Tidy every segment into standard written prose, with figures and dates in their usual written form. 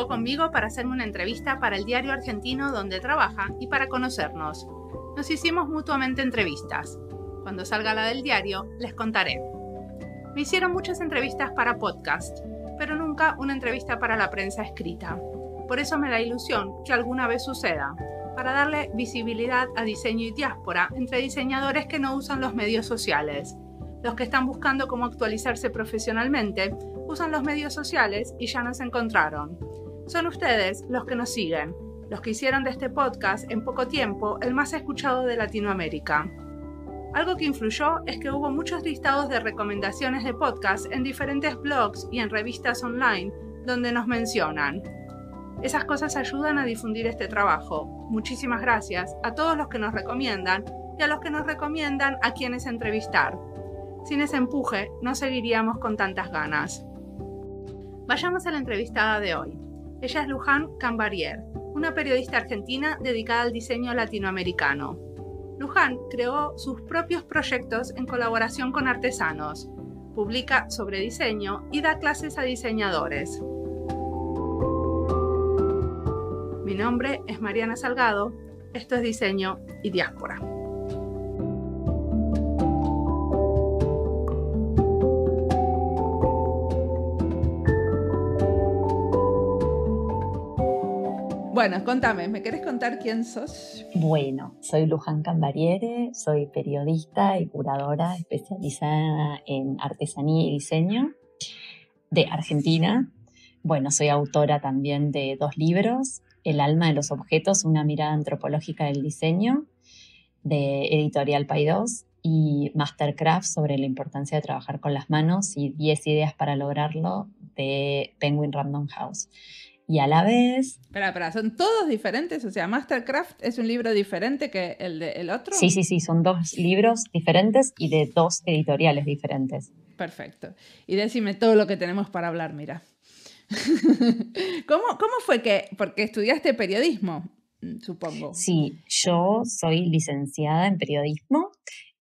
comunicó conmigo para hacerme una entrevista para el diario argentino donde trabaja y para conocernos. Nos hicimos mutuamente entrevistas. Cuando salga la del diario, les contaré. Me hicieron muchas entrevistas para podcast, pero nunca una entrevista para la prensa escrita. Por eso me da ilusión que alguna vez suceda, para darle visibilidad a diseño y diáspora entre diseñadores que no usan los medios sociales. Los que están buscando cómo actualizarse profesionalmente usan los medios sociales y ya nos encontraron. Son ustedes los que nos siguen, los que hicieron de este podcast en poco tiempo el más escuchado de Latinoamérica. Algo que influyó es que hubo muchos listados de recomendaciones de podcast en diferentes blogs y en revistas online donde nos mencionan. Esas cosas ayudan a difundir este trabajo. Muchísimas gracias a todos los que nos recomiendan y a los que nos recomiendan a quienes entrevistar. Sin ese empuje, no seguiríamos con tantas ganas. Vayamos a la entrevistada de hoy. Ella es Luján Cambarier, una periodista argentina dedicada al diseño latinoamericano. Luján creó sus propios proyectos en colaboración con artesanos, publica sobre diseño y da clases a diseñadores. Mi nombre es Mariana Salgado, esto es Diseño y Diáspora. Bueno, contame, ¿me querés contar quién sos? Bueno, soy Luján Cambariere, soy periodista y curadora especializada en artesanía y diseño de Argentina. Bueno, soy autora también de 2 libros, El alma de los objetos, una mirada antropológica del diseño, de Editorial Paidós, y Mastercraft, sobre la importancia de trabajar con las manos y 10 ideas para lograrlo, de Penguin Random House. Y a la vez... Espera, ¿son todos diferentes? O sea, Mastercraft es un libro diferente que el otro. Sí, son 2 libros diferentes y de 2 editoriales diferentes. Perfecto. Y decime todo lo que tenemos para hablar, mira. ¿Cómo fue que...? Porque estudiaste periodismo, supongo. Sí, yo soy licenciada en periodismo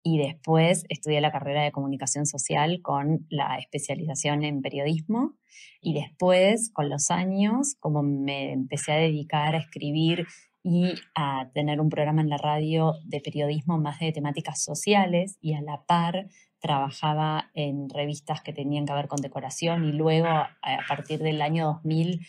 y después estudié la carrera de comunicación social con la especialización en periodismo. Y después, con los años, como me empecé a dedicar a escribir y a tener un programa en la radio de periodismo más de temáticas sociales, y a la par trabajaba en revistas que tenían que ver con decoración, y luego, a partir del año 2000,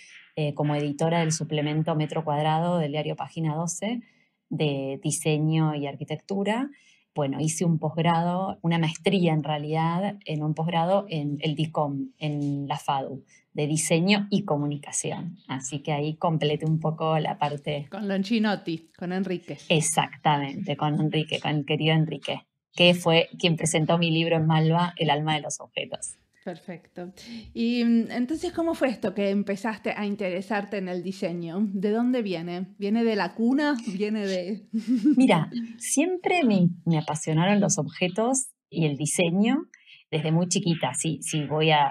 como editora del suplemento Metro Cuadrado del diario Página 12, de diseño y arquitectura. Bueno, hice un posgrado, una maestría en realidad, en un posgrado en el DICOM, en la FADU, de diseño y comunicación. Así que ahí completé un poco la parte... Con Lonchinotti, con Enrique. Exactamente, con Enrique, con el querido Enrique, que fue quien presentó mi libro en Malva, El alma de los objetos. Perfecto. Y entonces, ¿cómo fue esto que empezaste a interesarte en el diseño? ¿De dónde viene? ¿Viene de la cuna? ¿Viene de...? Mira, siempre me apasionaron los objetos y el diseño desde muy chiquita, sí voy a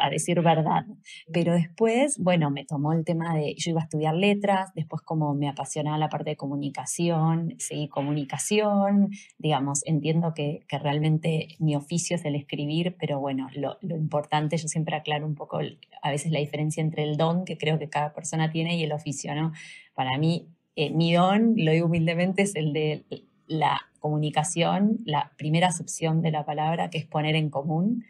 decir verdad. Pero después, bueno, me tomó el tema de... Yo iba a estudiar letras, después como me apasionaba la parte de comunicación, seguí comunicación, digamos, entiendo que realmente mi oficio es el escribir, pero bueno, lo importante, yo siempre aclaro un poco a veces la diferencia entre el don que creo que cada persona tiene y el oficio, ¿no? Para mí, mi don, lo digo humildemente, es el de la comunicación, la primera acepción de la palabra, que es poner en común,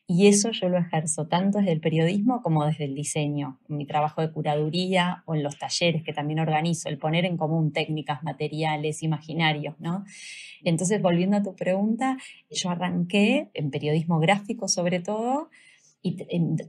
y eso yo lo ejerzo tanto desde el periodismo como desde el diseño, en mi trabajo de curaduría o en los talleres que también organizo, el poner en común técnicas, materiales, imaginarios, ¿no? Entonces, volviendo a tu pregunta, yo arranqué en periodismo gráfico sobre todo, y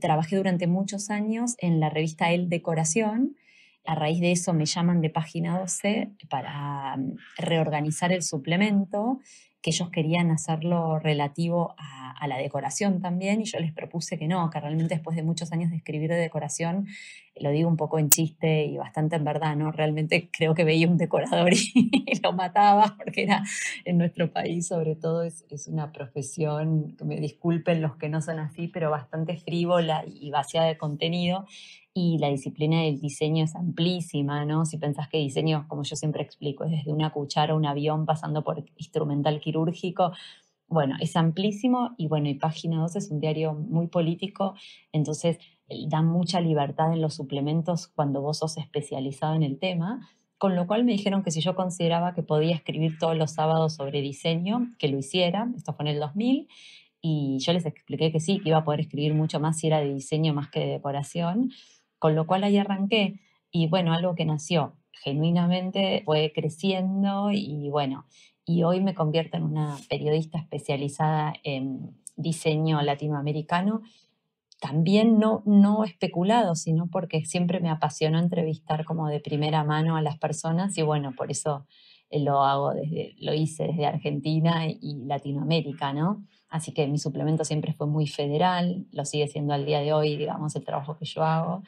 trabajé durante muchos años en la revista El Decoración. A raíz de eso me llaman de Página 12 para reorganizar el suplemento, que ellos querían hacerlo relativo a la decoración también, y yo les propuse que no, que realmente después de muchos años de escribir de decoración, lo digo un poco en chiste y bastante en verdad, ¿no? Realmente creo que veía un decorador y lo mataba, porque era, en nuestro país sobre todo, es una profesión, que me disculpen los que no son así, pero bastante frívola y vacía de contenido. Y la disciplina del diseño es amplísima, ¿no? Si pensás que diseño, como yo siempre explico, es desde una cuchara, un avión, pasando por instrumental quirúrgico. Bueno, es amplísimo, y bueno, y Página 12 es un diario muy político, entonces dan mucha libertad en los suplementos cuando vos sos especializado en el tema, con lo cual me dijeron que si yo consideraba que podía escribir todos los sábados sobre diseño, que lo hiciera. Esto fue en el 2000, y yo les expliqué que sí, que iba a poder escribir mucho más si era de diseño más que de decoración, con lo cual ahí arranqué. Y bueno, algo que nació genuinamente fue creciendo, y bueno, y hoy me convierto en una periodista especializada en diseño latinoamericano, también no especulado, sino porque siempre me apasionó entrevistar como de primera mano a las personas, y bueno, por eso lo hice desde Argentina y Latinoamérica, ¿no? Así que mi suplemento siempre fue muy federal, lo sigue siendo al día de hoy, digamos, el trabajo que yo hago.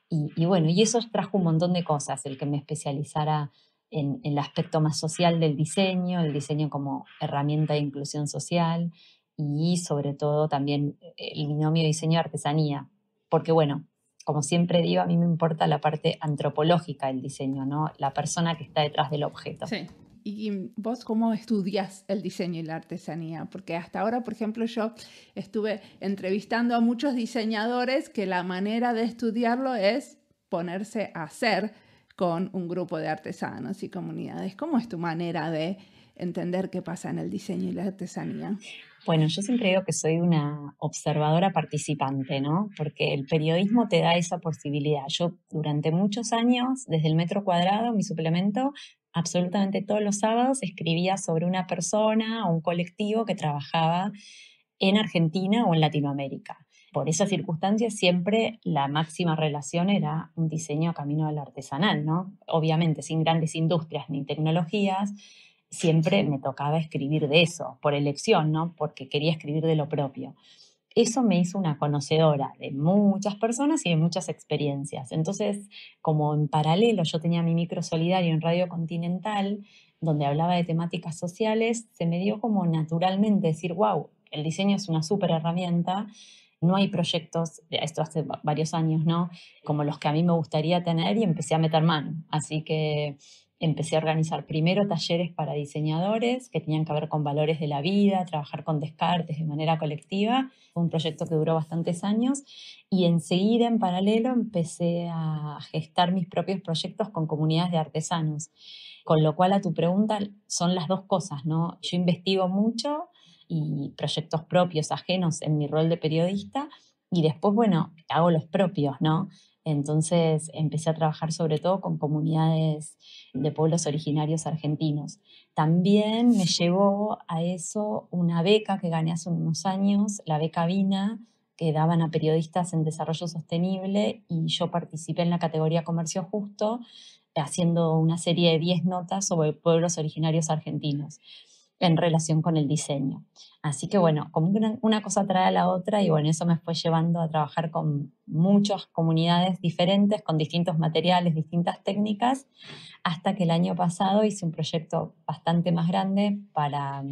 Y bueno, y eso trajo un montón de cosas, el que me especializara en el aspecto más social del diseño, el diseño como herramienta de inclusión social, y sobre todo también el binomio diseño-artesanía, porque bueno, como siempre digo, a mí me importa la parte antropológica del diseño, ¿no? La persona que está detrás del objeto. Sí. ¿Y vos cómo estudias el diseño y la artesanía? Porque hasta ahora, por ejemplo, yo estuve entrevistando a muchos diseñadores que la manera de estudiarlo es ponerse a hacer con un grupo de artesanos y comunidades. ¿Cómo es tu manera de entender qué pasa en el diseño y la artesanía? Bueno, yo siempre digo que soy una observadora participante, ¿no? Porque el periodismo te da esa posibilidad. Yo durante muchos años, desde el metro cuadrado, mi suplemento, absolutamente todos los sábados escribía sobre una persona o un colectivo que trabajaba en Argentina o en Latinoamérica. Por esas circunstancias siempre la máxima relación era un diseño camino al artesanal, ¿no? Obviamente sin grandes industrias ni tecnologías, siempre me tocaba escribir de eso, por elección, ¿no? Porque quería escribir de lo propio. Eso me hizo una conocedora de muchas personas y de muchas experiencias. Entonces, como en paralelo yo tenía mi micro solidario en Radio Continental, donde hablaba de temáticas sociales, se me dio como naturalmente decir, wow, el diseño es una súper herramienta. No hay proyectos, esto hace varios años, ¿no? Como los que a mí me gustaría tener, y empecé a meter mano. Así que empecé a organizar primero talleres para diseñadores que tenían que ver con valores de la vida, trabajar con descartes de manera colectiva. Fue un proyecto que duró bastantes años, y enseguida, en paralelo, empecé a gestar mis propios proyectos con comunidades de artesanos. Con lo cual, a tu pregunta, son las dos cosas, ¿no? Yo investigo mucho y proyectos propios, ajenos en mi rol de periodista, y después, bueno, hago los propios, ¿no? Entonces empecé a trabajar sobre todo con comunidades de pueblos originarios argentinos. También me llevó a eso una beca que gané hace unos años, la beca Vina, que daban a periodistas en desarrollo sostenible, y yo participé en la categoría Comercio Justo, haciendo una serie de 10 notas sobre pueblos originarios argentinos en relación con el diseño. Así que bueno, como una cosa trae a la otra, y bueno, eso me fue llevando a trabajar con muchas comunidades diferentes, con distintos materiales, distintas técnicas, hasta que el año pasado hice un proyecto bastante más grande para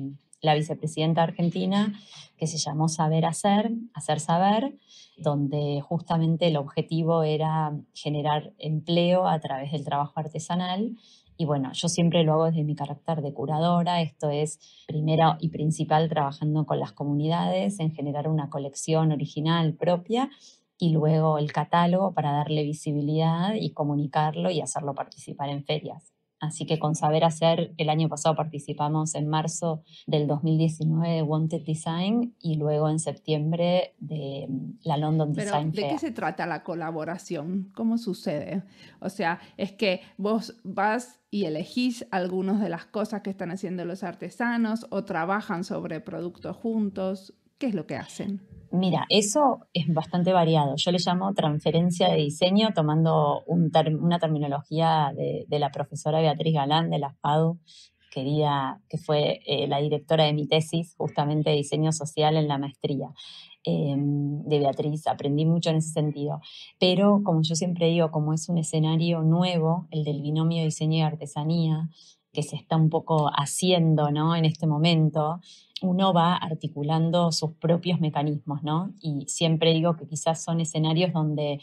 la vicepresidenta argentina, que se llamó Saber Hacer, Hacer Saber, donde justamente el objetivo era generar empleo a través del trabajo artesanal. Y bueno, yo siempre lo hago desde mi carácter de curadora, esto es, primero y principal, trabajando con las comunidades en generar una colección original propia, y luego el catálogo para darle visibilidad y comunicarlo y hacerlo participar en ferias. Así que con Saber Hacer, el año pasado participamos en marzo del 2019 de Wanted Design, y luego en septiembre de la London Pero, Design ¿de Fair. qué se trata la colaboración? ¿Cómo sucede? O sea, es que vos vas y elegís algunas de las cosas que están haciendo los artesanos, o trabajan sobre productos juntos. ¿Qué es lo que hacen? Mira, eso es bastante variado. Yo le llamo transferencia de diseño, tomando una terminología de la profesora Beatriz Galán de la FADU, que fue la directora de mi tesis, justamente de diseño social en la maestría de Beatriz. Aprendí mucho en ese sentido. Pero, como yo siempre digo, como es un escenario nuevo, el del binomio diseño y artesanía, que se está un poco haciendo, ¿no?, en este momento, uno va articulando sus propios mecanismos, ¿no? Y siempre digo que quizás son escenarios donde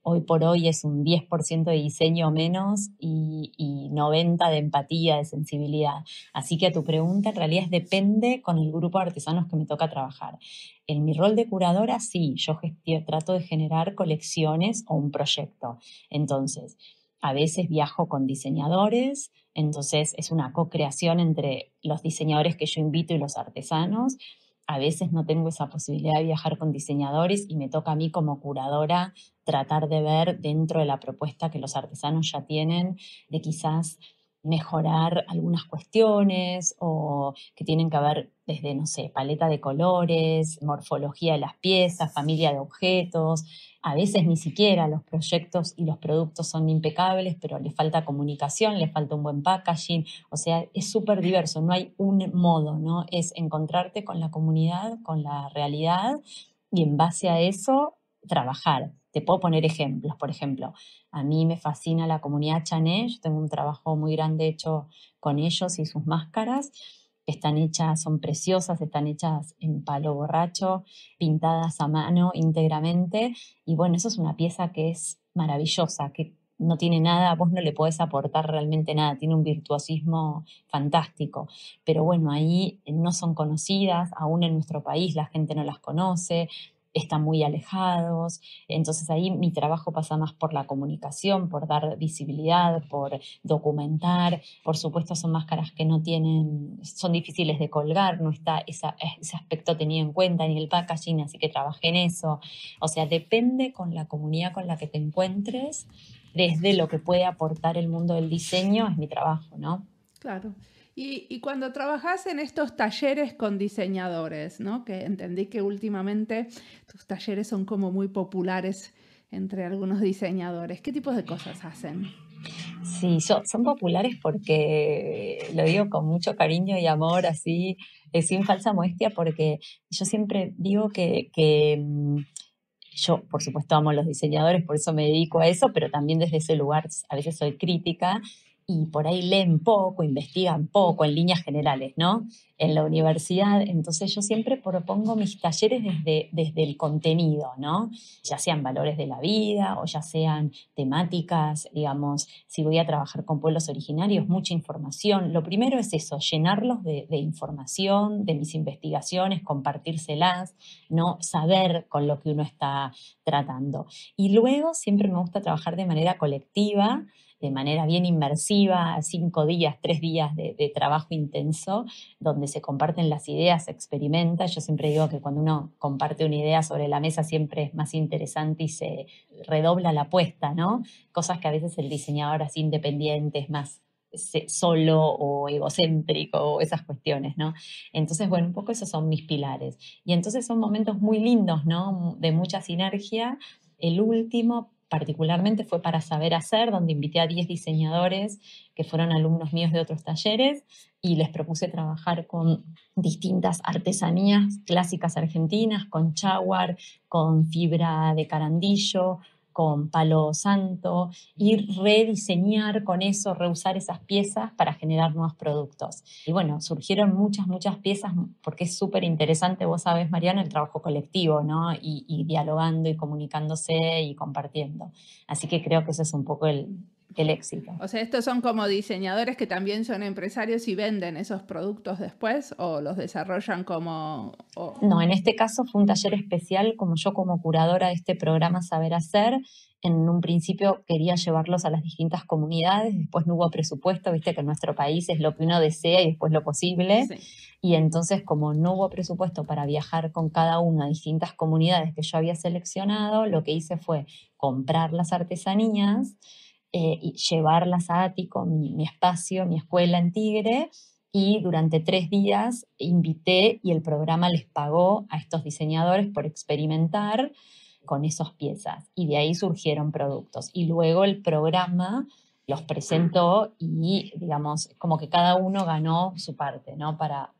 hoy por hoy es un 10% de diseño menos y 90% de empatía, de sensibilidad. Así que a tu pregunta, en realidad depende con el grupo de artesanos que me toca trabajar. En mi rol de curadora, sí, yo trato de generar colecciones o un proyecto. Entonces, a veces viajo con diseñadores, entonces es una co-creación entre los diseñadores que yo invito y los artesanos. A veces no tengo esa posibilidad de viajar con diseñadores y me toca a mí como curadora tratar de ver dentro de la propuesta que los artesanos ya tienen, de quizás mejorar algunas cuestiones o que tienen que ver desde, no sé, paleta de colores, morfología de las piezas, familia de objetos. A veces ni siquiera los proyectos y los productos son impecables, pero le falta comunicación, le falta un buen packaging. O sea, es súper diverso, no hay un modo, ¿no? Es encontrarte con la comunidad, con la realidad y en base a eso trabajar. Te puedo poner ejemplos. Por ejemplo, a mí me fascina la comunidad Chanel. Yo tengo un trabajo muy grande hecho con ellos y sus máscaras. Están hechas, son preciosas, están hechas en palo borracho, pintadas a mano íntegramente. Y bueno, eso es una pieza que es maravillosa, que no tiene nada, vos no le podés aportar realmente nada, tiene un virtuosismo fantástico. Pero bueno, ahí no son conocidas, aún en nuestro país la gente no las conoce, están muy alejados. Entonces ahí mi trabajo pasa más por la comunicación, por dar visibilidad, por documentar. Por supuesto son máscaras que no tienen, son difíciles de colgar, no está ese aspecto tenido en cuenta ni el packaging, así que trabajé en eso. O sea, depende con la comunidad con la que te encuentres, desde lo que puede aportar el mundo del diseño, es mi trabajo, ¿no? Claro. Y cuando trabajas en estos talleres con diseñadores, ¿no? Que entendí que últimamente tus talleres son como muy populares entre algunos diseñadores. ¿Qué tipos de cosas hacen? Sí, son populares porque lo digo con mucho cariño y amor, así, sin falsa modestia, porque yo siempre digo que yo, por supuesto, amo a los diseñadores, por eso me dedico a eso, pero también desde ese lugar a veces soy crítica y por ahí leen poco, investigan poco en líneas generales, ¿no? En la universidad, entonces yo siempre propongo mis talleres desde el contenido, ¿no? Ya sean valores de la vida o ya sean temáticas, digamos, si voy a trabajar con pueblos originarios, mucha información. Lo primero es eso, llenarlos de información, de mis investigaciones, compartírselas, ¿no? Saber con lo que uno está tratando. Y luego siempre me gusta trabajar de manera colectiva, de manera bien inmersiva, 5 días, 3 días de trabajo intenso, donde se comparten las ideas, se experimenta. Yo siempre digo que cuando uno comparte una idea sobre la mesa siempre es más interesante y se redobla la apuesta, ¿no? Cosas que a veces el diseñador así independiente es más solo o egocéntrico o esas cuestiones, ¿no? Entonces, bueno, un poco esos son mis pilares. Y entonces son momentos muy lindos, ¿no? De mucha sinergia. El último particularmente fue para Saber Hacer, donde invité a 10 diseñadores que fueron alumnos míos de otros talleres y les propuse trabajar con distintas artesanías clásicas argentinas, con chaguar, con fibra de carandillo, con palo santo, y rediseñar con eso, reusar esas piezas para generar nuevos productos. Y bueno, surgieron muchas piezas porque es súper interesante, vos sabés, Mariana, el trabajo colectivo, ¿no? Y dialogando y comunicándose y compartiendo. Así que creo que ese es un poco el éxito. O sea, estos son como diseñadores que también son empresarios y venden esos productos después o los desarrollan como... No, en este caso fue un taller especial, como yo como curadora de este programa Saber Hacer. En un principio quería llevarlos a las distintas comunidades, después no hubo presupuesto, viste que en nuestro país es lo que uno desea y después lo posible. Sí. Y entonces, como no hubo presupuesto para viajar con cada uno a distintas comunidades que yo había seleccionado, lo que hice fue comprar las artesanías y llevarlas a Ático, mi espacio, mi escuela en Tigre, y durante 3 días invité y el programa les pagó a estos diseñadores por experimentar con esas piezas. Y de ahí surgieron productos. Y luego el programa los presentó y, digamos, como que cada uno ganó su parte, ¿no? Para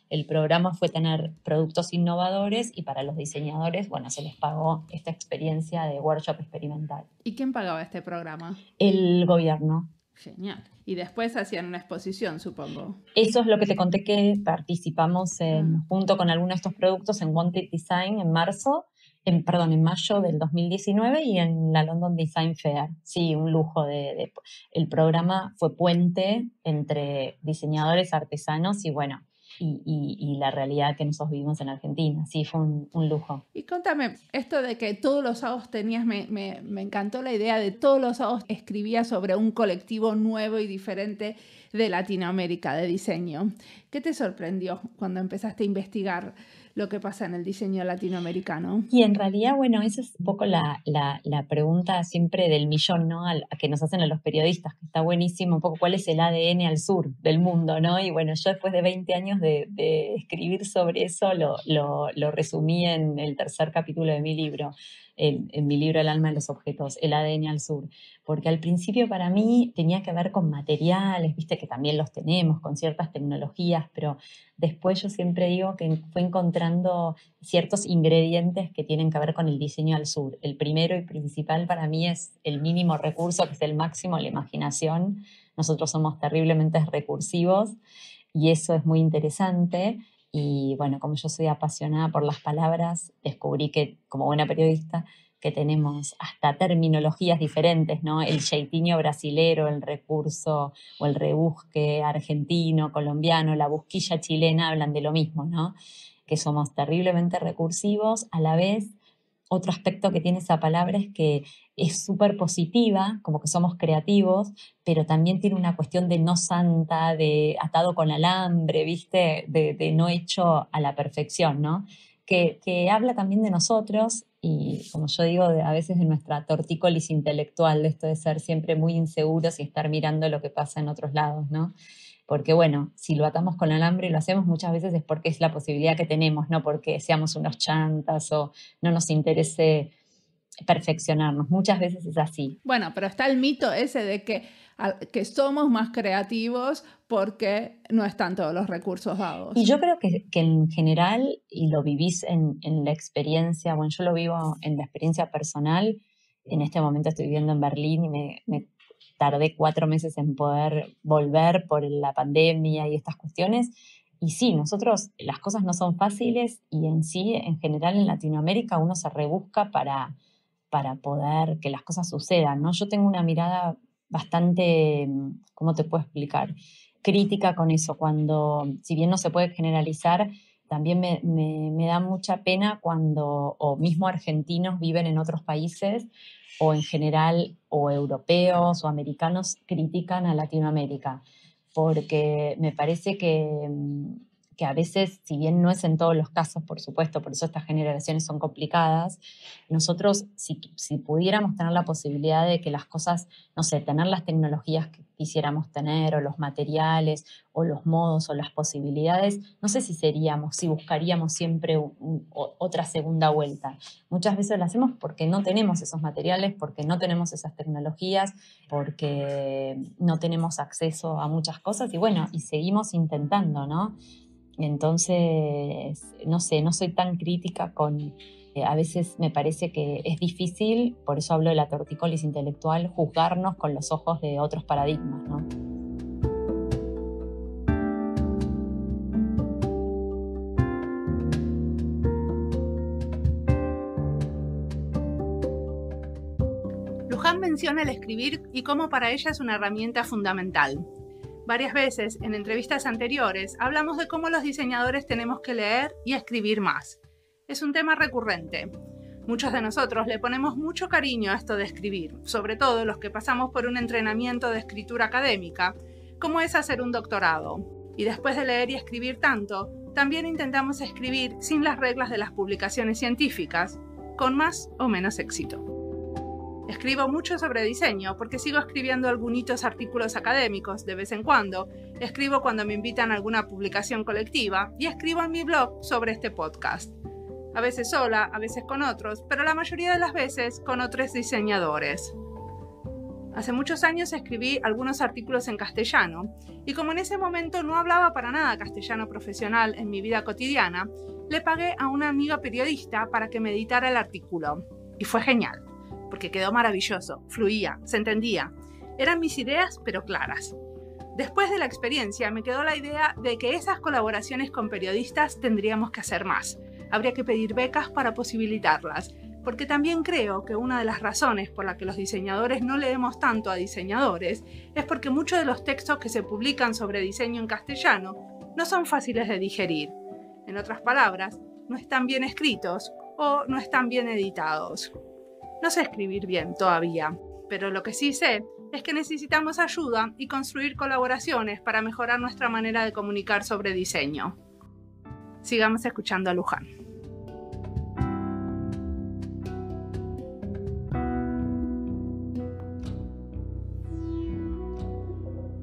el programa fue tener productos innovadores y para los diseñadores, bueno, se les pagó esta experiencia de workshop experimental. ¿Y quién pagaba este programa? El gobierno. Genial. Y después hacían una exposición, supongo. Eso es lo que te conté que participamos junto con algunos de estos productos en Wanted Design en marzo. en mayo del 2019 y en la London Design Fair. Sí, un lujo el programa fue puente entre diseñadores, artesanos y bueno, y la realidad que nosotros vivimos en Argentina. Sí, fue un lujo. Y contame, esto de que todos los sábados tenías, me encantó la idea de todos los sábados escribías sobre un colectivo nuevo y diferente de Latinoamérica de diseño. ¿Qué te sorprendió cuando empezaste a investigar lo que pasa en el diseño latinoamericano? Y en realidad, bueno, esa es un poco la pregunta siempre del millón, ¿no? A que nos hacen a los periodistas, que está buenísimo, un poco cuál es el ADN al sur del mundo, ¿no? Y bueno, yo después de 20 años de escribir sobre eso, lo resumí en el tercer capítulo de mi libro, en mi libro El alma de los objetos, el ADN al sur. Porque al principio para mí tenía que ver con materiales, viste que también los tenemos, con ciertas tecnologías, pero después yo siempre digo que fue encontrando ciertos ingredientes que tienen que ver con el diseño al sur. El primero y principal para mí es el mínimo recurso, que es el máximo, la imaginación. Nosotros somos terriblemente recursivos y eso es muy interesante. Y bueno, como yo soy apasionada por las palabras, descubrí que como buena periodista que tenemos hasta terminologías diferentes, ¿no? El jeitinho brasilero, el recurso o el rebusque argentino, colombiano, la busquilla chilena hablan de lo mismo, ¿no? Que somos terriblemente recursivos. A la vez, otro aspecto que tiene esa palabra es que es súper positiva, como que somos creativos, pero también tiene una cuestión de no santa, de atado con alambre, ¿viste? De no hecho a la perfección, ¿no? Que habla también de nosotros y, como yo digo, a veces de nuestra tortícolis intelectual, de esto de ser siempre muy inseguros y estar mirando lo que pasa en otros lados, ¿no? Porque, bueno, si lo atamos con alambre y lo hacemos muchas veces es porque es la posibilidad que tenemos, no porque seamos unos chantas o no nos interese perfeccionarnos. Muchas veces es así. Bueno, pero está el mito ese de que somos más creativos porque no están todos los recursos dados. Y yo creo que en general, y lo vivís en la experiencia, bueno, yo lo vivo en la experiencia personal. En este momento estoy viviendo en Berlín y me tardé 4 meses en poder volver por la pandemia y estas cuestiones. Y sí, nosotros, las cosas no son fáciles y en sí, en general en Latinoamérica, uno se rebusca para poder que las cosas sucedan, ¿no? Yo tengo una mirada bastante, ¿cómo te puedo explicar? Crítica con eso, cuando, si bien no se puede generalizar, también me da mucha pena cuando, o mismo argentinos viven en otros países, o en general, o europeos o americanos critican a Latinoamérica, porque me parece que a veces, si bien no es en todos los casos, por supuesto, por eso estas generaciones son complicadas, nosotros, si pudiéramos tener la posibilidad de que las cosas, no sé, tener las tecnologías que quisiéramos tener, o los materiales, o los modos, o las posibilidades, no sé si buscaríamos siempre otra segunda vuelta. Muchas veces lo hacemos porque no tenemos esos materiales, porque no tenemos esas tecnologías, porque no tenemos acceso a muchas cosas, y bueno, y seguimos intentando, ¿no? Entonces, no sé, no soy tan crítica con... a veces me parece que es difícil, por eso hablo de la tortícolis intelectual, juzgarnos con los ojos de otros paradigmas, ¿no? Luján menciona el escribir y cómo para ella es una herramienta fundamental. Varias veces, en entrevistas anteriores, hablamos de cómo los diseñadores tenemos que leer y escribir más. Es un tema recurrente. Muchos de nosotros le ponemos mucho cariño a esto de escribir, sobre todo los que pasamos por un entrenamiento de escritura académica, como es hacer un doctorado. Y después de leer y escribir tanto, también intentamos escribir sin las reglas de las publicaciones científicas, con más o menos éxito. Escribo mucho sobre diseño porque sigo escribiendo algunos artículos académicos de vez en cuando, escribo cuando me invitan a alguna publicación colectiva y escribo en mi blog sobre este podcast. A veces sola, a veces con otros, pero la mayoría de las veces con otros diseñadores. Hace muchos años escribí algunos artículos en castellano y como en ese momento no hablaba para nada castellano profesional en mi vida cotidiana, le pagué a una amiga periodista para que me editara el artículo. Y fue genial, porque quedó maravilloso, fluía, se entendía. Eran mis ideas, pero claras. Después de la experiencia me quedó la idea de que esas colaboraciones con periodistas tendríamos que hacer más. Habría que pedir becas para posibilitarlas, porque también creo que una de las razones por la que los diseñadores no leemos tanto a diseñadores es porque muchos de los textos que se publican sobre diseño en castellano no son fáciles de digerir. En otras palabras, no están bien escritos o no están bien editados. No sé escribir bien todavía, pero lo que sí sé es que necesitamos ayuda y construir colaboraciones para mejorar nuestra manera de comunicar sobre diseño. Sigamos escuchando a Luján.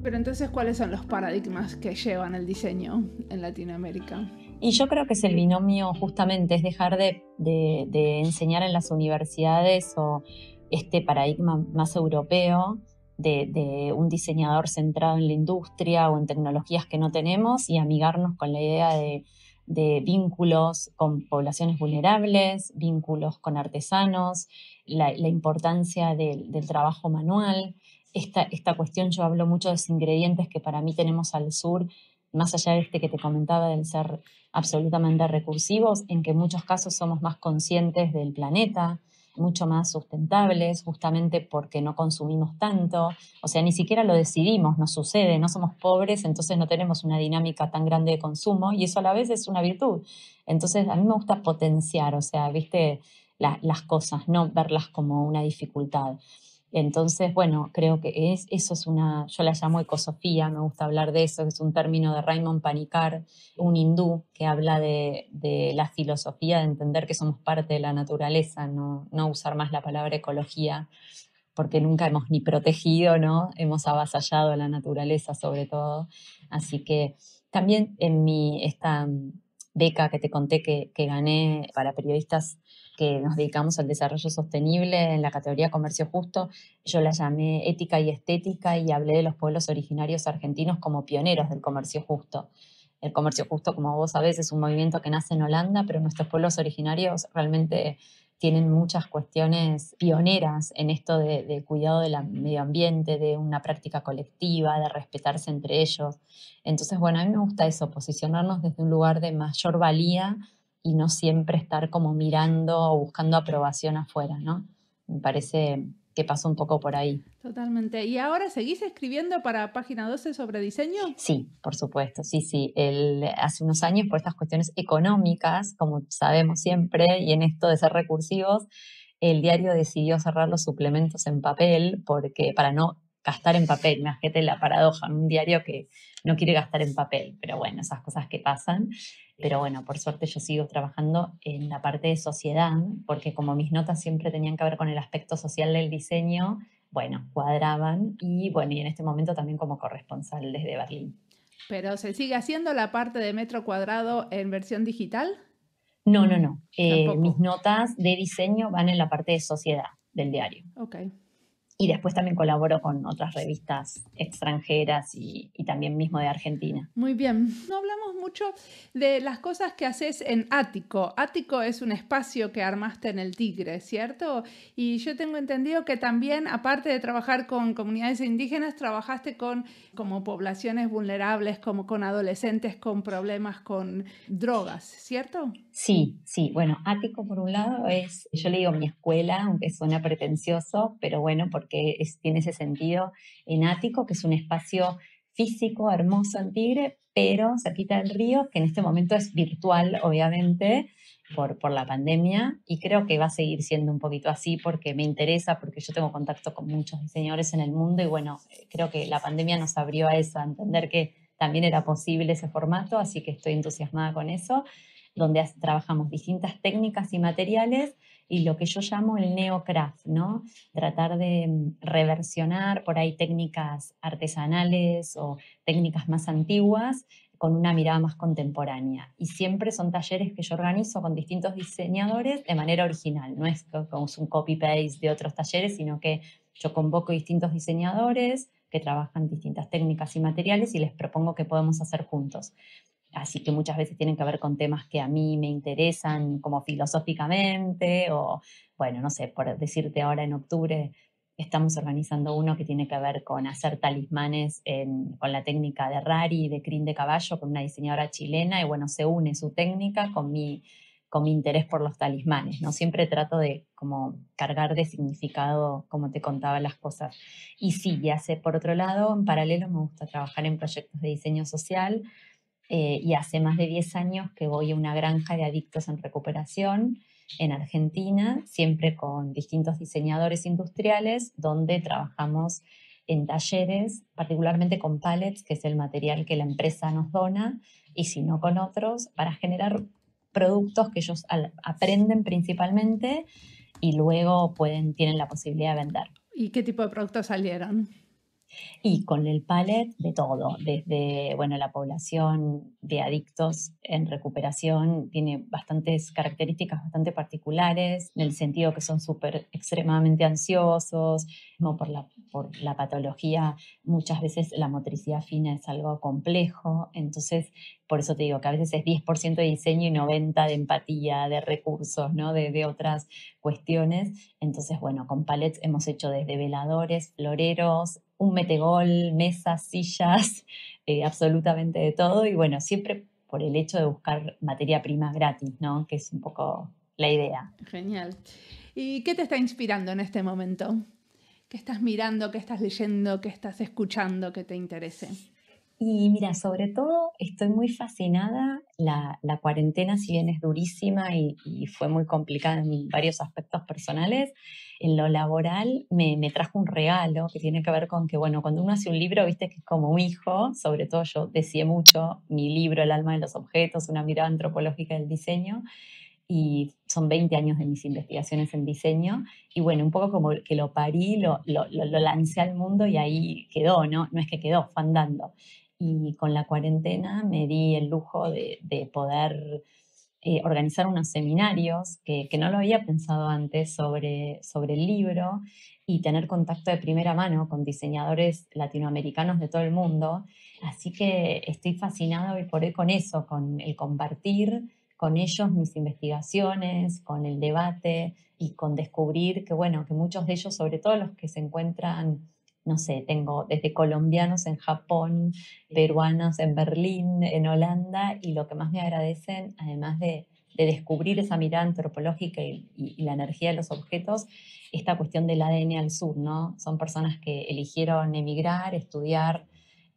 Pero entonces, ¿cuáles son los paradigmas que llevan el diseño en Latinoamérica? Y yo creo que es el binomio justamente, es dejar de enseñar en las universidades o este paradigma más europeo de un diseñador centrado en la industria o en tecnologías que no tenemos y amigarnos con la idea de vínculos con poblaciones vulnerables, vínculos con artesanos, la importancia del trabajo manual. Esta cuestión, yo hablo mucho de los ingredientes que para mí tenemos al sur, más allá de este que te comentaba del ser absolutamente recursivos, en que en muchos casos somos más conscientes del planeta, mucho más sustentables, justamente porque no consumimos tanto, o sea, ni siquiera lo decidimos, nos sucede, no somos pobres, entonces no tenemos una dinámica tan grande de consumo y eso a la vez es una virtud. Entonces a mí me gusta potenciar, o sea, viste, las cosas, no verlas como una dificultad. Entonces, bueno, creo que eso es yo la llamo ecosofía, me gusta hablar de eso, es un término de Raymond Panikkar, un hindú que habla de la filosofía de entender que somos parte de la naturaleza, no usar más la palabra ecología, porque nunca hemos ni protegido, ¿no? Hemos avasallado a la naturaleza sobre todo. Así que también en esta beca que te conté que gané para periodistas que nos dedicamos al desarrollo sostenible en la categoría Comercio Justo, yo la llamé Ética y Estética y hablé de los pueblos originarios argentinos como pioneros del comercio justo. El comercio justo, como vos sabés, es un movimiento que nace en Holanda, pero nuestros pueblos originarios realmente tienen muchas cuestiones pioneras en esto de cuidado del medio ambiente, de una práctica colectiva, de respetarse entre ellos. Entonces, bueno, a mí me gusta eso, posicionarnos desde un lugar de mayor valía y no siempre estar como mirando o buscando aprobación afuera, ¿no? Me parece que pasa un poco por ahí. Totalmente. ¿Y ahora seguís escribiendo para Página 12 sobre diseño? Sí, por supuesto, sí. Hace unos años, por estas cuestiones económicas, como sabemos siempre, y en esto de ser recursivos, el diario decidió cerrar los suplementos en papel porque para no gastar en papel. Imagínate la paradoja, un diario que no quiere gastar en papel, pero bueno, esas cosas que pasan. Pero bueno, por suerte yo sigo trabajando en la parte de sociedad, porque como mis notas siempre tenían que ver con el aspecto social del diseño, bueno, cuadraban y bueno, y en este momento también como corresponsal desde Berlín. ¿Pero se sigue haciendo la parte de metro cuadrado en versión digital? No. Tampoco. Mis notas de diseño van en la parte de sociedad del diario. Ok. Y después también colaboro con otras revistas extranjeras y también mismo de Argentina. Muy bien. No hablamos mucho de las cosas que haces en Ático. Ático es un espacio que armaste en el Tigre, ¿cierto? Y yo tengo entendido que también, aparte de trabajar con comunidades indígenas, trabajaste con como poblaciones vulnerables, como con adolescentes con problemas con drogas, ¿cierto? Sí. Bueno, Ático por un lado yo le digo mi escuela, aunque suena pretencioso, pero bueno, porque tiene ese sentido en Ático, que es un espacio físico hermoso en Tigre, pero cerquita del río, que en este momento es virtual, obviamente, por la pandemia, y creo que va a seguir siendo un poquito así porque me interesa, porque yo tengo contacto con muchos diseñadores en el mundo y bueno, creo que la pandemia nos abrió a eso, a entender que también era posible ese formato, así que estoy entusiasmada con eso, donde trabajamos distintas técnicas y materiales y lo que yo llamo el neocraft, ¿no? Tratar de reversionar por ahí técnicas artesanales o técnicas más antiguas con una mirada más contemporánea. Y siempre son talleres que yo organizo con distintos diseñadores de manera original. No es como un copy-paste de otros talleres, sino que yo convoco distintos diseñadores que trabajan distintas técnicas y materiales y les propongo que podemos hacer juntos. Así que muchas veces tienen que ver con temas que a mí me interesan como filosóficamente o, bueno, no sé, por decirte ahora en octubre estamos organizando uno que tiene que ver con hacer talismanes con la técnica de Rari, de crin de caballo, con una diseñadora chilena y bueno, se une su técnica con mi con mi interés por los talismanes, ¿no? Siempre trato de como cargar de significado, como te contaba las cosas. Y sí, por otro lado, en paralelo me gusta trabajar en proyectos de diseño social, y hace más de 10 años que voy a una granja de adictos en recuperación en Argentina, siempre con distintos diseñadores industriales, donde trabajamos en talleres, particularmente con pallets, que es el material que la empresa nos dona, y si no con otros, para generar productos que ellos aprenden principalmente y luego tienen la posibilidad de vender. ¿Y qué tipo de productos salieron? Y con el pallet de todo, desde, bueno, la población de adictos en recuperación tiene bastantes características bastante particulares, en el sentido que son súper extremadamente ansiosos, no por la patología, muchas veces la motricidad fina es algo complejo, entonces por eso te digo que a veces es 10% de diseño y 90% de empatía, de recursos, ¿no? De otras cuestiones. Entonces, bueno, con pallets hemos hecho desde veladores, floreros, un metegol, mesas, sillas, absolutamente de todo. Y bueno, siempre por el hecho de buscar materia prima gratis, ¿no? Que es un poco la idea. Genial. ¿Y qué te está inspirando en este momento? ¿Qué estás mirando, qué estás leyendo, qué estás escuchando que te interese? Y mira, sobre todo estoy muy fascinada. La cuarentena, si bien es durísima y fue muy complicada en varios aspectos personales, en lo laboral me trajo un regalo que tiene que ver con que, bueno, cuando uno hace un libro, viste que es como un hijo, sobre todo yo deseé mucho mi libro, El alma de los objetos, una mirada antropológica del diseño, y son 20 años de mis investigaciones en diseño, y bueno, un poco como que lo parí, lo lancé al mundo y ahí quedó, ¿no? No es que quedó, fue andando. Y con la cuarentena me di el lujo de poder organizar unos seminarios que no lo había pensado antes sobre el libro y tener contacto de primera mano con diseñadores latinoamericanos de todo el mundo. Así que estoy fascinada hoy por hoy con eso, con el compartir con ellos mis investigaciones, con el debate y con descubrir que, bueno, que muchos de ellos, sobre todo los que se encuentran, no sé, tengo desde colombianos en Japón, peruanos en Berlín, en Holanda, y lo que más me agradecen, además de descubrir esa mirada antropológica y la energía de los objetos, esta cuestión del ADN al sur, ¿no? Son personas que eligieron emigrar, estudiar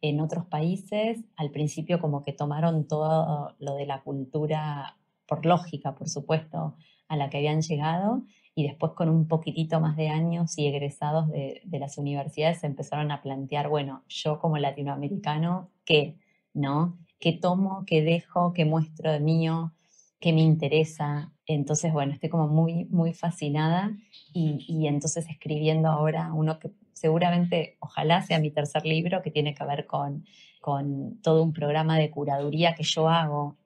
en otros países, al principio como que tomaron todo lo de la cultura por lógica, por supuesto, a la que habían llegado, y después con un poquitito más de años y egresados de las universidades se empezaron a plantear, bueno, yo como latinoamericano, ¿qué? ¿No? ¿Qué tomo? ¿Qué dejo? ¿Qué muestro de mío? ¿Qué me interesa? Entonces, bueno, estoy como muy, muy fascinada y entonces escribiendo ahora uno que seguramente, ojalá sea mi tercer libro, que tiene que ver con todo un programa de curaduría que yo hago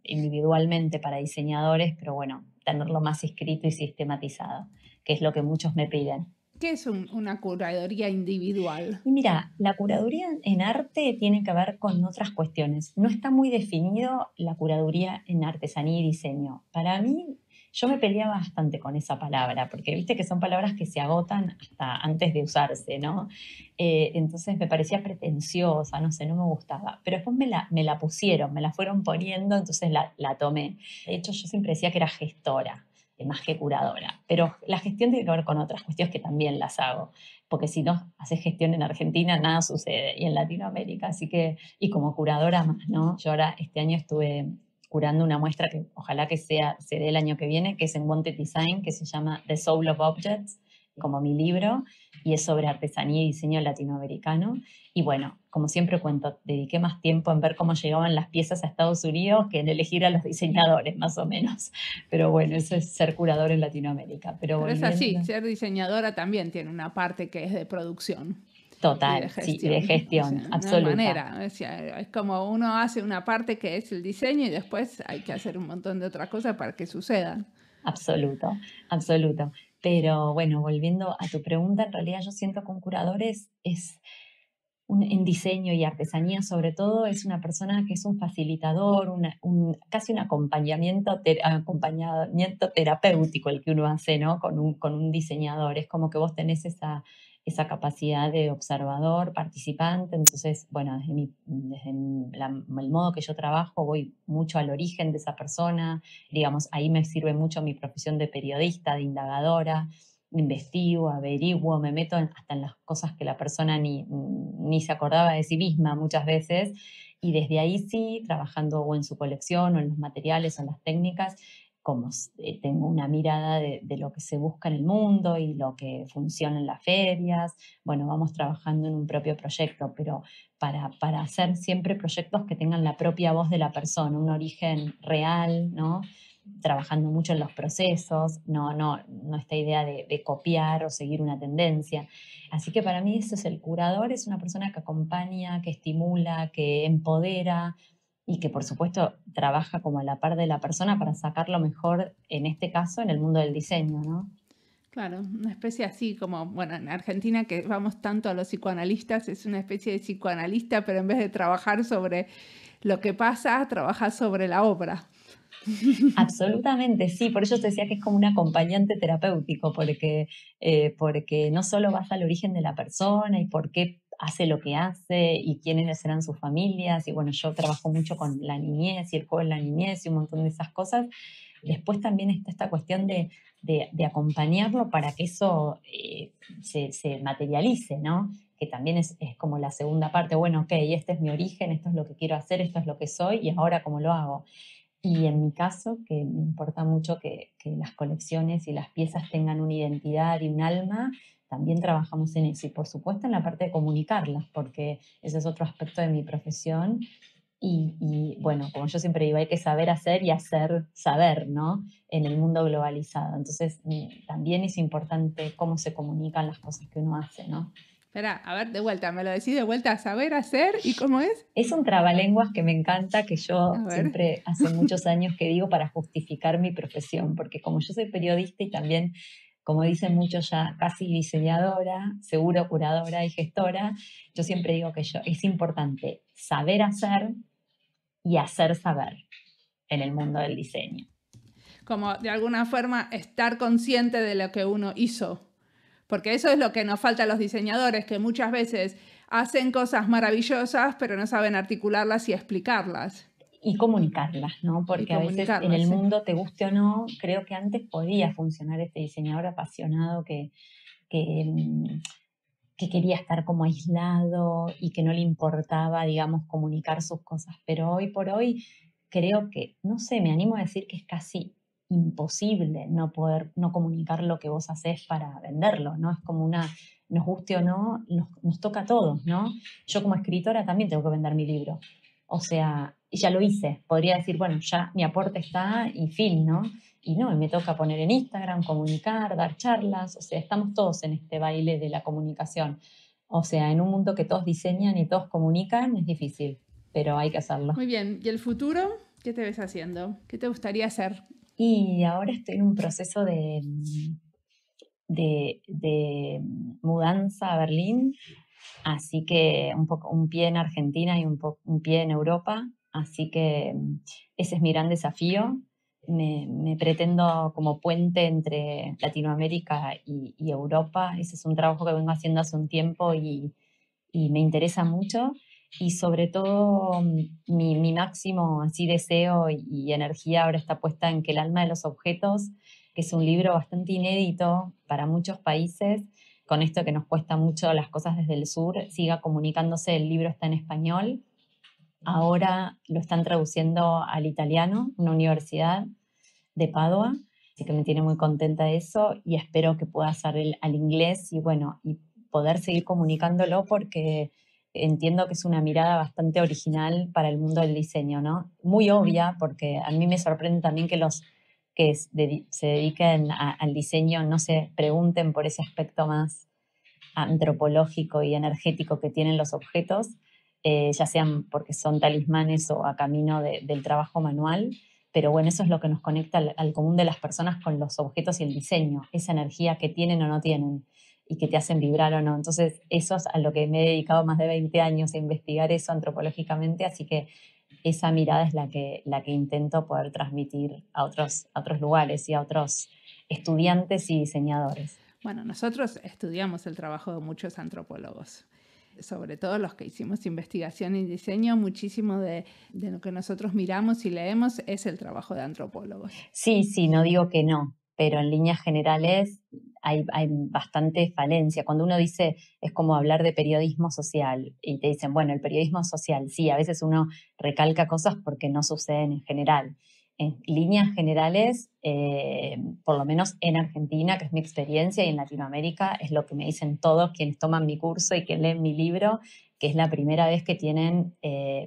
individualmente para diseñadores, pero bueno, tenerlo más escrito y sistematizado, que es lo que muchos me piden. ¿Qué es una curaduría individual? Y mira, la curaduría en arte tiene que ver con otras cuestiones. No está muy definido la curaduría en artesanía y diseño. Para mí, yo me peleaba bastante con esa palabra, porque viste que son palabras que se agotan hasta antes de usarse, ¿no? Entonces me parecía pretenciosa, no sé, no me gustaba. Pero después me la pusieron, me la fueron poniendo, entonces la tomé. De hecho, yo siempre decía que era gestora más que curadora, pero la gestión tiene que ver con otras cuestiones que también las hago, porque si no haces gestión en Argentina nada sucede, y en Latinoamérica, así que, y como curadora más, ¿no? Yo ahora este año estuve curando una muestra que ojalá que se dé el año que viene, que es en Wanted Design, que se llama The Soul of Objects, como mi libro, y es sobre artesanía y diseño latinoamericano. Y bueno, como siempre cuento, dediqué más tiempo en ver cómo llegaban las piezas a Estados Unidos que en elegir a los diseñadores, más o menos. Pero bueno, eso es ser curador en Latinoamérica. Pero es así, ser diseñadora también tiene una parte que es de producción. Total, y de gestión. Sí, de gestión, o sea, absoluta. No hay manera. Es como uno hace una parte que es el diseño y después hay que hacer un montón de otras cosas para que suceda. Absoluto, absoluto. Pero bueno, volviendo a tu pregunta, en realidad yo siento que un curador en diseño y artesanía sobre todo, es una persona que es un facilitador, casi un acompañamiento terapéutico el que uno hace, ¿no? Con un diseñador. Es como que vos tenés esa capacidad de observador, participante. Entonces, bueno, el modo que yo trabajo voy mucho al origen de esa persona, digamos, ahí me sirve mucho mi profesión de periodista, de indagadora, investigo, averiguo, me meto hasta en las cosas que la persona ni se acordaba de sí misma muchas veces, y desde ahí sí, trabajando o en su colección o en los materiales o en las técnicas, como tengo una mirada de lo que se busca en el mundo y lo que funciona en las ferias, bueno, vamos trabajando en un propio proyecto, pero para hacer siempre proyectos que tengan la propia voz de la persona, un origen real, ¿no? Trabajando mucho en los procesos, no esta idea de copiar o seguir una tendencia. Así que para mí eso es el curador, es una persona que acompaña, que estimula, que empodera, y que por supuesto trabaja como a la par de la persona para sacar lo mejor, en este caso, en el mundo del diseño, ¿no? Claro, una especie así como, bueno, en Argentina que vamos tanto a los psicoanalistas, es una especie de psicoanalista, pero en vez de trabajar sobre lo que pasa, trabaja sobre la obra. Absolutamente, sí, por ello te decía que es como un acompañante terapéutico, porque no solo vas al origen de la persona y por qué hace lo que hace y quiénes serán sus familias, y bueno, yo trabajo mucho con la niñez y el juego en la niñez y un montón de esas cosas. Después también está esta cuestión de acompañarlo para que eso se materialice, ¿no? Que también es como la segunda parte, bueno, ok, este es mi origen, esto es lo que quiero hacer, esto es lo que soy y ahora cómo lo hago. Y en mi caso, que me importa mucho que las colecciones y las piezas tengan una identidad y un alma, también trabajamos en eso. Y por supuesto en la parte de comunicarlas, porque ese es otro aspecto de mi profesión. Y bueno, como yo siempre digo, hay que saber hacer y hacer saber, ¿no? En el mundo globalizado. Entonces, también es importante cómo se comunican las cosas que uno hace, ¿no? Espera, a ver, de vuelta, me lo decís de vuelta, saber hacer y cómo es. Es un trabalenguas que me encanta, que yo A ver. siempre hace muchos años que digo para justificar mi profesión, porque como yo soy periodista y también, como dicen muchos ya, casi diseñadora, seguro curadora y gestora, yo siempre digo que es importante saber hacer y hacer saber en el mundo del diseño. Como de alguna forma estar consciente de lo que uno hizo. Porque eso es lo que nos falta a los diseñadores, que muchas veces hacen cosas maravillosas, pero no saben articularlas y explicarlas. Y comunicarlas, ¿no? Y Porque a veces en comunicarlas, el sí. mundo, te guste o no, creo que antes podía funcionar este diseñador apasionado que, mm, que quería estar como aislado y que no le importaba, digamos, comunicar sus cosas. Pero hoy por hoy creo que, no sé, me animo a decir que es casi imposible no poder no comunicar lo que vos hacés para venderlo, ¿no? Es como nos guste o no, nos toca a todos, ¿no? Yo como escritora también tengo que vender mi libro. O sea, y ya lo hice. Podría decir, bueno, ya mi aporte está y fin, ¿no? Y no, y me toca poner en Instagram, comunicar, dar charlas, o sea, estamos todos en este baile de la comunicación. O sea, en un mundo que todos diseñan y todos comunican, es difícil, pero hay que hacerlo. Muy bien. ¿Y el futuro? ¿Qué te ves haciendo? ¿Qué te gustaría hacer? Y ahora estoy en un proceso de mudanza a Berlín, así que un pie en Argentina y un pie en Europa, así que ese es mi gran desafío. Me pretendo como puente entre Latinoamérica y Europa. Ese es un trabajo que vengo haciendo hace un tiempo y me interesa mucho. Y sobre todo mi máximo así deseo y energía ahora está puesta en que el alma de los objetos, que es un libro bastante inédito para muchos países, con esto que nos cuesta mucho las cosas desde el sur, siga comunicándose. El libro está en español, ahora lo están traduciendo al italiano, una universidad de Padua, así que me tiene muy contenta de eso y espero que pueda hacer al inglés y bueno, y poder seguir comunicándolo porque entiendo que es una mirada bastante original para el mundo del diseño, ¿no? Muy obvia, porque a mí me sorprende también que los que se dediquen al diseño no se pregunten por ese aspecto más antropológico y energético que tienen los objetos, ya sean porque son talismanes o a camino del trabajo manual. Pero bueno, eso es lo que nos conecta al común de las personas con los objetos y el diseño, esa energía que tienen o no tienen y que te hacen vibrar o no. Entonces, eso es a lo que me he dedicado más de 20 años, a investigar eso antropológicamente, así que esa mirada es la que intento poder transmitir a otros lugares y a otros estudiantes y diseñadores. Bueno, nosotros estudiamos el trabajo de muchos antropólogos, sobre todo los que hicimos investigación y diseño. Muchísimo de lo que nosotros miramos y leemos es el trabajo de antropólogos. Sí, no digo que no, pero en líneas generales hay bastante falencia. Cuando uno dice, es como hablar de periodismo social y te dicen, bueno, el periodismo social, sí, a veces uno recalca cosas porque no suceden en general. En líneas generales, por lo menos en Argentina, que es mi experiencia, y en Latinoamérica, es lo que me dicen todos quienes toman mi curso y que leen mi libro, que es la primera vez que tienen,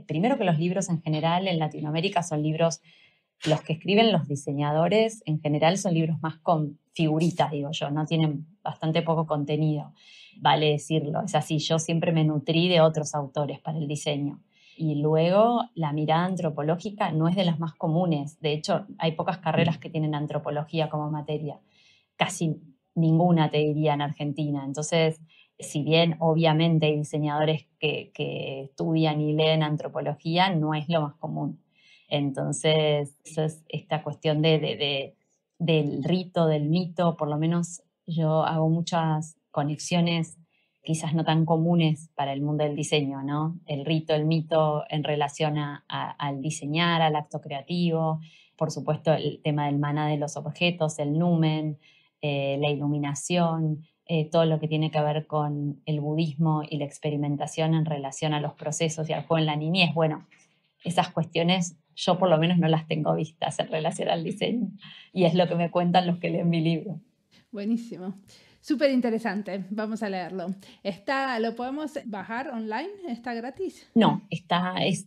primero que los libros en general en Latinoamérica son libros, los que escriben los diseñadores en general son libros más con figuritas, digo yo, no tienen bastante poco contenido, vale decirlo, es así, yo siempre me nutrí de otros autores para el diseño. Y luego la mirada antropológica no es de las más comunes. De hecho, hay pocas carreras que tienen antropología como materia. Casi ninguna, te diría, en Argentina. Entonces, si bien obviamente hay diseñadores que estudian y leen antropología, no es lo más común. Entonces, eso es esta cuestión del rito, del mito. Por lo menos yo hago muchas conexiones quizás no tan comunes para el mundo del diseño, ¿no? El rito, el mito en relación al diseñar, al acto creativo, por supuesto el tema del maná de los objetos, el numen, la iluminación, todo lo que tiene que ver con el budismo y la experimentación en relación a los procesos y al juego en la niñez. Bueno, esas cuestiones yo por lo menos no las tengo vistas en relación al diseño y es lo que me cuentan los que leen mi libro. Buenísimo. Súper interesante, vamos a leerlo. ¿Lo podemos bajar online? ¿Está gratis? No, es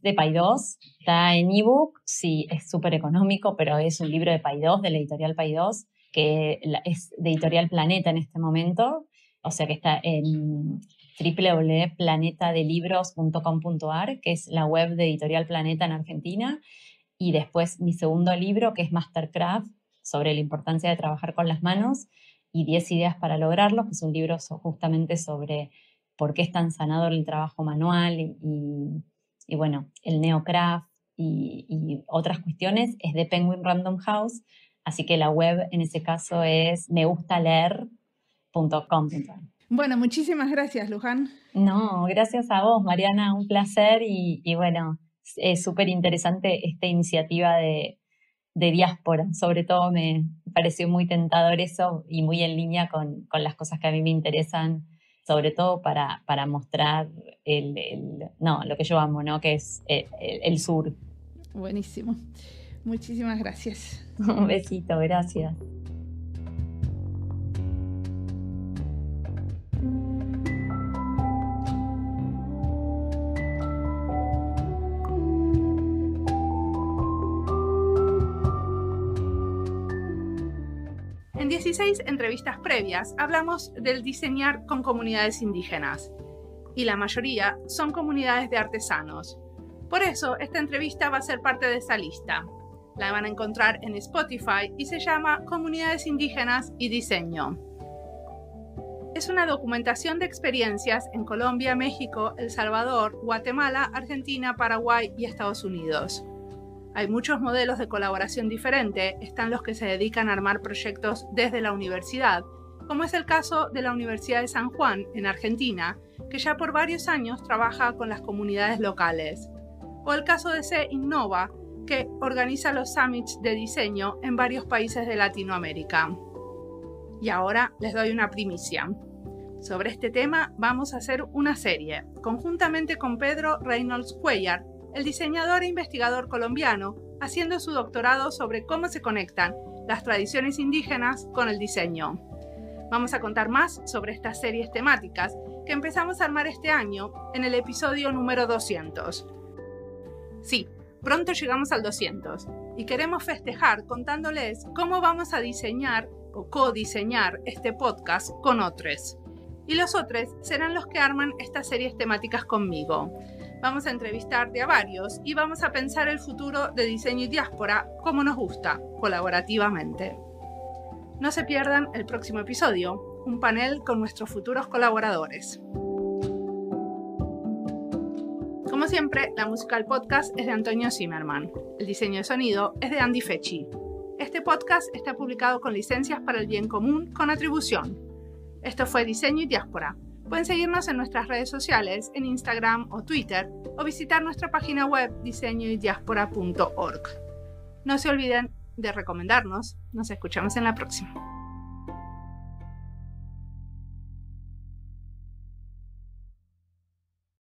de Paidós, está en ebook, sí, es súper económico, pero es un libro de Paidós, de la editorial Paidós, que es de Editorial Planeta en este momento, o sea que está en www.planetadelibros.com.ar, que es la web de Editorial Planeta en Argentina, y después mi segundo libro, que es Mastercraft, sobre la importancia de trabajar con las manos, y 10 ideas para lograrlo, que es un libro justamente sobre por qué es tan sanador el trabajo manual y bueno, el neocraft y otras cuestiones, es de Penguin Random House, así que la web en ese caso es megustaleer.com. Bueno, muchísimas gracias, Luján. No, gracias a vos, Mariana, un placer y bueno, es súper interesante esta iniciativa de diáspora, sobre todo me pareció muy tentador eso y muy en línea con las cosas que a mí me interesan, sobre todo para mostrar lo que yo amo, ¿no? Que es el sur. Buenísimo. Muchísimas gracias. Un besito, gracias. En 16 entrevistas previas hablamos del diseñar con comunidades indígenas, y la mayoría son comunidades de artesanos. Por eso, esta entrevista va a ser parte de esa lista. La van a encontrar en Spotify y se llama Comunidades Indígenas y Diseño. Es una documentación de experiencias en Colombia, México, El Salvador, Guatemala, Argentina, Paraguay y Estados Unidos. Hay muchos modelos de colaboración diferentes, están los que se dedican a armar proyectos desde la universidad, como es el caso de la Universidad de San Juan, en Argentina, que ya por varios años trabaja con las comunidades locales, o el caso de C Innova, que organiza los summits de diseño en varios países de Latinoamérica. Y ahora les doy una primicia. Sobre este tema vamos a hacer una serie, conjuntamente con Pedro Reynolds Cuellar, el diseñador e investigador colombiano, haciendo su doctorado sobre cómo se conectan las tradiciones indígenas con el diseño. Vamos a contar más sobre estas series temáticas que empezamos a armar este año en el episodio número 200. Sí, pronto llegamos al 200 y queremos festejar contándoles cómo vamos a diseñar o codiseñar este podcast con otros. Y los otros serán los que arman estas series temáticas conmigo. Vamos a entrevistarte a varios y vamos a pensar el futuro de diseño y diáspora como nos gusta, colaborativamente. No se pierdan el próximo episodio, un panel con nuestros futuros colaboradores. Como siempre, la música del podcast es de Antonio Zimmerman. El diseño de sonido es de Andy Fechi. Este podcast está publicado con licencias para el bien común con atribución. Esto fue Diseño y Diáspora. Pueden seguirnos en nuestras redes sociales, en Instagram o Twitter, o visitar nuestra página web diseñoydiaspora.org. No se olviden de recomendarnos. Nos escuchamos en la próxima.